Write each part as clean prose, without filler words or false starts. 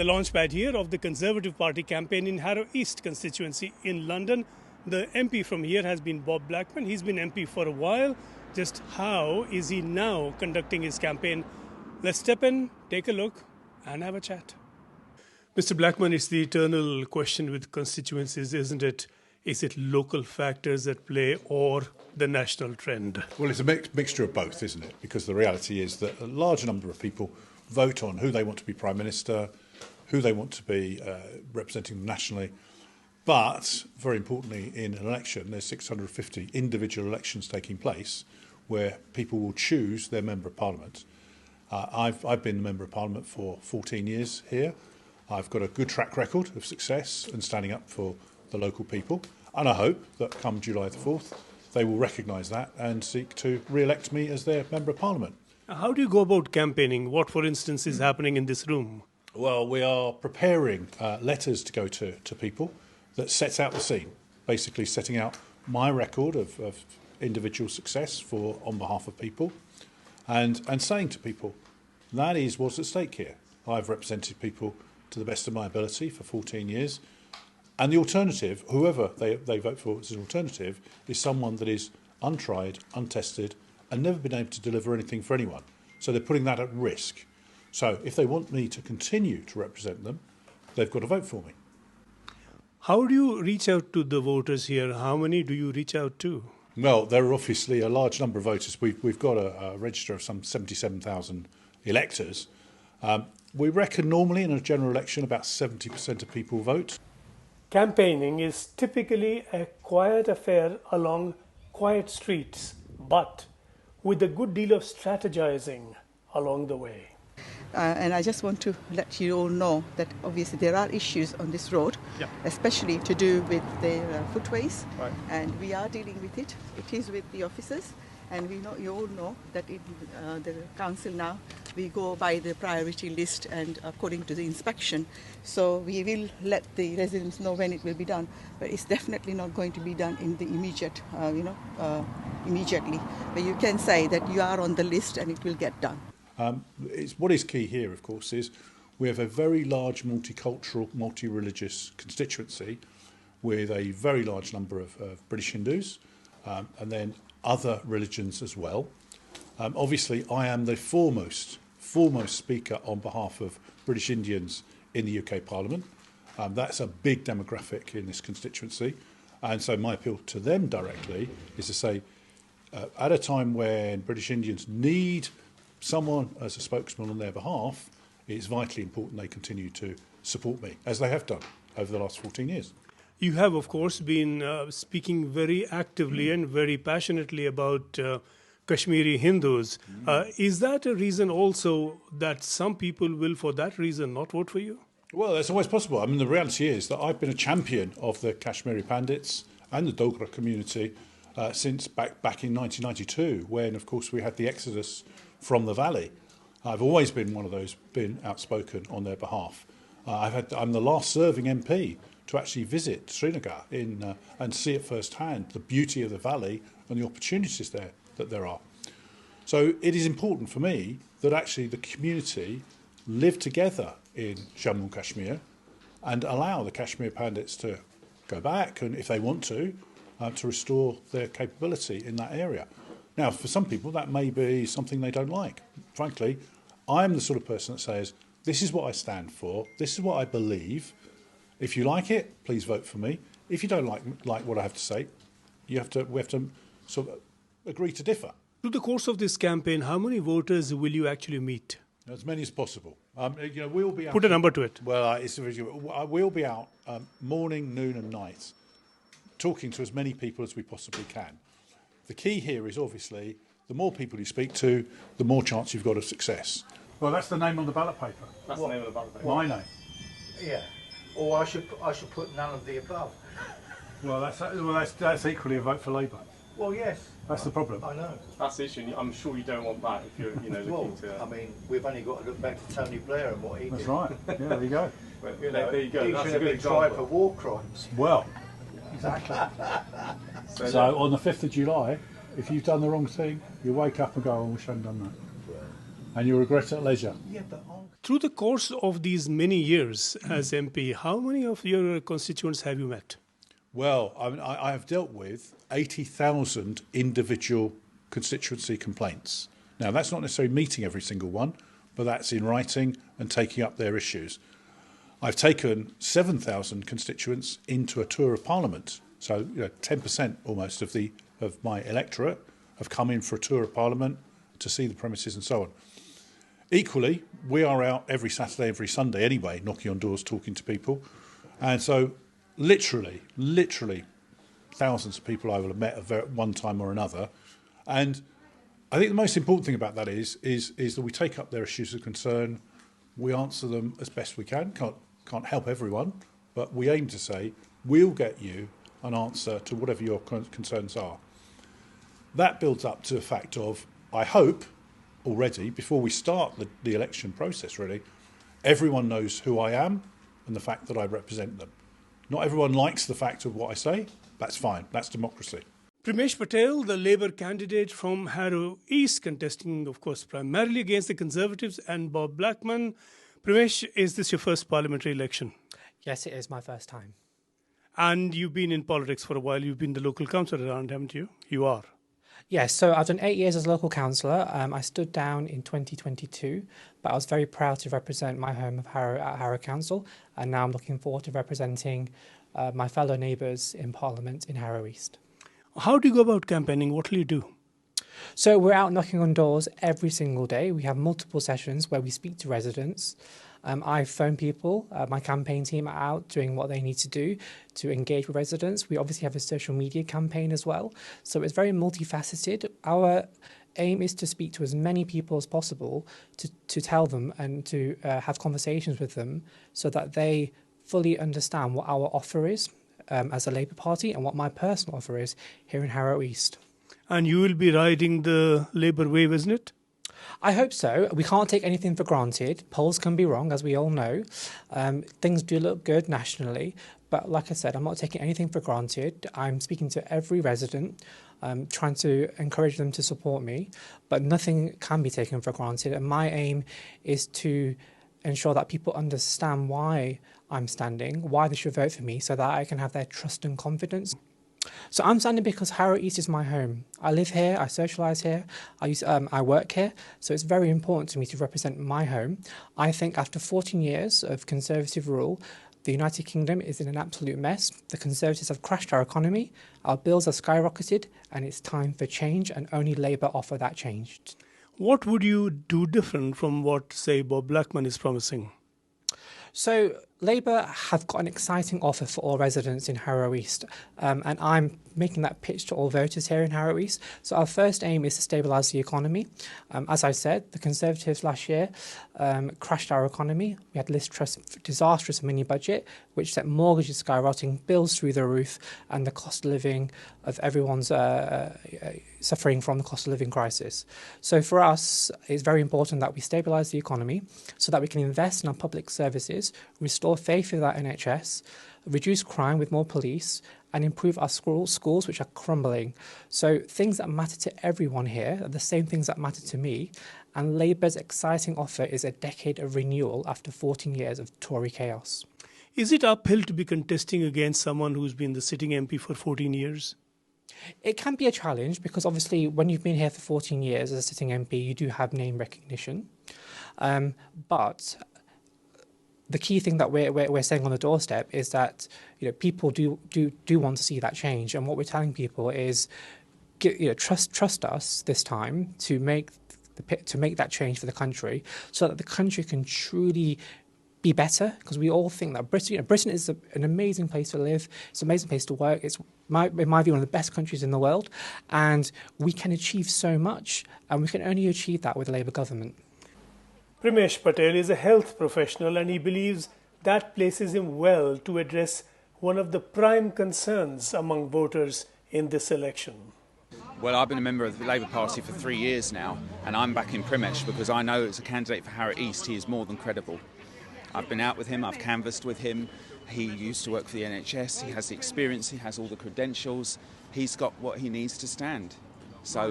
The launchpad here of the Conservative Party campaign in Harrow East constituency in London. The MP from here has been Bob Blackman. He's been MP for a while. Just how is he now conducting his campaign? Let's step in, take a look and have a chat. Mr. Blackman, it's the eternal question with constituencies, isn't it? Is it local factors at play or the national trend? Well, it's a mixture of both, isn't it? Because the reality is that a large number of people vote on who they want to be Prime Minister, who they want to be representing them nationally. But, very importantly, in an election, there's 650 individual elections taking place where people will choose their Member of Parliament. I've been the Member of Parliament for 14 years here. I've got a good track record of success and standing up for the local people. And I hope that come July the 4th, they will recognise that and seek to re-elect me as their Member of Parliament. How do you go about campaigning? What, for instance, is happening in this room? Well, we are preparing letters to go to people that sets out the scene, basically setting out my record of individual success on behalf of people and saying to people, that is what's at stake here. I've represented people to the best of my ability for 14 years. And the alternative, whoever they vote for as an alternative, is someone that is untried, untested, and never been able to deliver anything for anyone. So they're putting that at risk. So if they want me to continue to represent them, they've got to vote for me. How do you reach out to the voters here? How many do you reach out to? Well, there are obviously a large number of voters. We've got a register of some 77,000 electors. We reckon normally in a general election about 70% of people vote. Campaigning is typically a quiet affair along quiet streets, but with a good deal of strategizing along the way. And I just want to let you all know that obviously there are issues on this road, especially to do with the footways, and we are dealing with it. It is with the officers, and you all know that in the council now we go by the priority list and according to the inspection. So we will let the residents know when it will be done, but it's definitely not going to be done in the immediate, immediately. But you can say that you are on the list and it will get done. What is key here, of course, is we have a very large multicultural, multi-religious constituency with a very large number of British Hindus and then other religions as well. Obviously, I am the foremost speaker on behalf of British Indians in the UK Parliament. That's a big demographic in this constituency. And so my appeal to them directly is to say, at a time when British Indians need someone as a spokesman on their behalf, it's vitally important they continue to support me, as they have done over the last 14 years. You have, of course, been speaking very actively and very passionately about Kashmiri Hindus. Is that a reason also that some people will, for that reason, not vote for you? Well, that's always possible. I mean, the reality is that I've been a champion of the Kashmiri Pandits and the Dogra community since back in 1992, when, of course, we had the exodus from the valley. I've always been one of those, been outspoken on their behalf. I'm the last serving MP to actually visit Srinagar and see at first hand the beauty of the valley and the opportunities that there are. So it is important for me that actually the community live together in Jammu and Kashmir and allow the Kashmir Pandits to go back and, if they want to restore their capability in that area. Now, for some people, that may be something they don't like. Frankly, I'm the sort of person that says, this is what I stand for, this is what I believe. If you like it, please vote for me. If you don't like what I have to say, we have to sort of agree to differ. Through the course of this campaign, how many voters will you actually meet? As many as possible. We'll be out. Put a number to it. Well, we'll be out morning, noon and night, talking to as many people as we possibly can. The key here is obviously the more people you speak to, the more chance you've got of success. Well, that's the name on the ballot paper. That's the name of the ballot paper. My name. Yeah. Or I should put none of the above. Well, that's equally a vote for Labour. Well, yes. That's the problem. I know. That's the issue. I'm sure you don't want that if you're, looking to. I mean, we've only got to look back to Tony Blair and what he did. That's right. Yeah, there you go. But, there you go. He That's should a have good been tried example. for war crimes. Well, exactly. So on the 5th of July, if you've done the wrong thing, you wake up and go, oh, we shouldn't have done that. and you'll regret it at leisure. Yeah, but Through the course of these many years as MP, how many of your constituents have you met? Well, I have dealt with 80,000 individual constituency complaints. Now, that's not necessarily meeting every single one, but that's in writing and taking up their issues. I've taken 7,000 constituents into a tour of Parliament. So, 10% almost of my electorate have come in for a tour of Parliament to see the premises and so on. Equally, we are out every Saturday, every Sunday anyway, knocking on doors, talking to people. And so literally thousands of people I will have met at one time or another. And I think the most important thing about that is that we take up their issues of concern, we answer them as best we can. Can't help everyone, but we aim to say, we'll get you an answer to whatever your concerns are. That builds up to a fact of, I hope, already, before we start the election process, really, everyone knows who I am and the fact that I represent them. Not everyone likes the fact of what I say. That's fine. That's democracy. Primesh Patel, the Labour candidate from Harrow East, contesting, of course, primarily against the Conservatives, and Bob Blackman. Primesh, is this your first parliamentary election? Yes, it is my first time. And you've been in politics for a while. You've been the local councillor around, haven't you? You are. Yes, so I've done 8 years as a local councillor. I stood down in 2022, but I was very proud to represent my home of Harrow at Harrow Council, and now I'm looking forward to representing my fellow neighbours in Parliament in Harrow East. How do you go about campaigning? What will you do? So we're out knocking on doors every single day. We have multiple sessions where we speak to residents. I phone people. My campaign team are out doing what they need to do to engage with residents. We obviously have a social media campaign as well. So it's very multifaceted. Our aim is to speak to as many people as possible to tell them and to have conversations with them so that they fully understand what our offer is as a Labour Party and what my personal offer is here in Harrow East. And you will be riding the Labour wave, isn't it? I hope so. We can't take anything for granted. Polls can be wrong, as we all know. Things do look good nationally. But like I said, I'm not taking anything for granted. I'm speaking to every resident, trying to encourage them to support me. But nothing can be taken for granted. And my aim is to ensure that people understand why I'm standing, why they should vote for me, so that I can have their trust and confidence. So I'm standing because Harrow East is my home. I live here, I socialise here, I work here, so it's very important to me to represent my home. I think after 14 years of Conservative rule, the United Kingdom is in an absolute mess. The Conservatives have crashed our economy, our bills have skyrocketed, and it's time for change, and only Labour offer that change. What would you do different from what, say, Bob Blackman is promising? So Labour have got an exciting offer for all residents in Harrow East, and I'm making that pitch to all voters here in Harrow East. So our first aim is to stabilise the economy. As I said, the Conservatives last year crashed our economy. We had this disastrous mini budget, which set mortgages skyrocketing, bills through the roof, and the cost of living of everyone's suffering from the cost of living crisis. So for us, it's very important that we stabilise the economy so that we can invest in our public services, restore faith in our NHS, reduce crime with more police, and improve our schools which are crumbling. So things that matter to everyone here are the same things that matter to me, and Labour's exciting offer is a decade of renewal after 14 years of Tory chaos. Is it uphill to be contesting against someone who's been the sitting MP for 14 years? It can be a challenge because obviously when you've been here for 14 years as a sitting MP, you do have name recognition. But the key thing that we're saying on the doorstep is that people do want to see that change, and what we're telling people is trust us this time to make that change for the country, so that the country can truly be better. Because we all think that Britain is an amazing place to live, it's an amazing place to work, it's in my view one of the best countries in the world, and we can achieve so much, and we can only achieve that with a Labour government. Primesh Patel is a health professional, and he believes that places him well to address one of the prime concerns among voters in this election. Well, I've been a member of the Labour Party for 3 years now, and I'm back in Primesh because I know as a candidate for Harrow East he is more than credible. I've been out with him, I've canvassed with him, he used to work for the NHS, he has the experience, he has all the credentials, he's got what he needs to stand.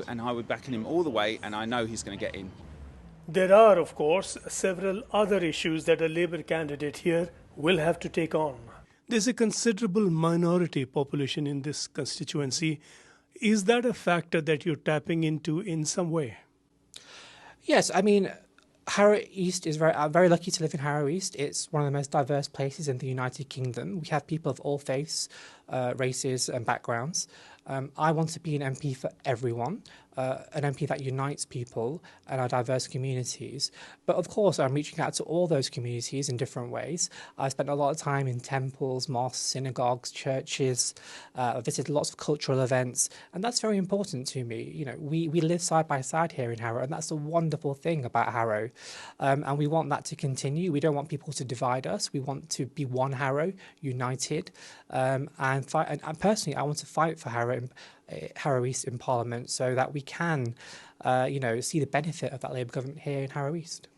And I would back him all the way, and I know he's going to get in. There are, of course, several other issues that a Labour candidate here will have to take on. There's a considerable minority population in this constituency. Is that a factor that you're tapping into in some way? Yes, I mean, Harrow East is I'm very lucky to live in Harrow East. It's one of the most diverse places in the United Kingdom. We have people of all faiths, races and backgrounds. I want to be an MP for everyone, an MP that unites people and our diverse communities. But of course, I'm reaching out to all those communities in different ways. I spent a lot of time in temples, mosques, synagogues, churches. I visited lots of cultural events, and that's very important to me. You know, we live side by side here in Harrow, and that's the wonderful thing about Harrow. And we want that to continue. We don't want people to divide us. We want to be one Harrow, united, and fight. And personally, I want to fight for Harrow East in Parliament so that we can, see the benefit of that Labour government here in Harrow East.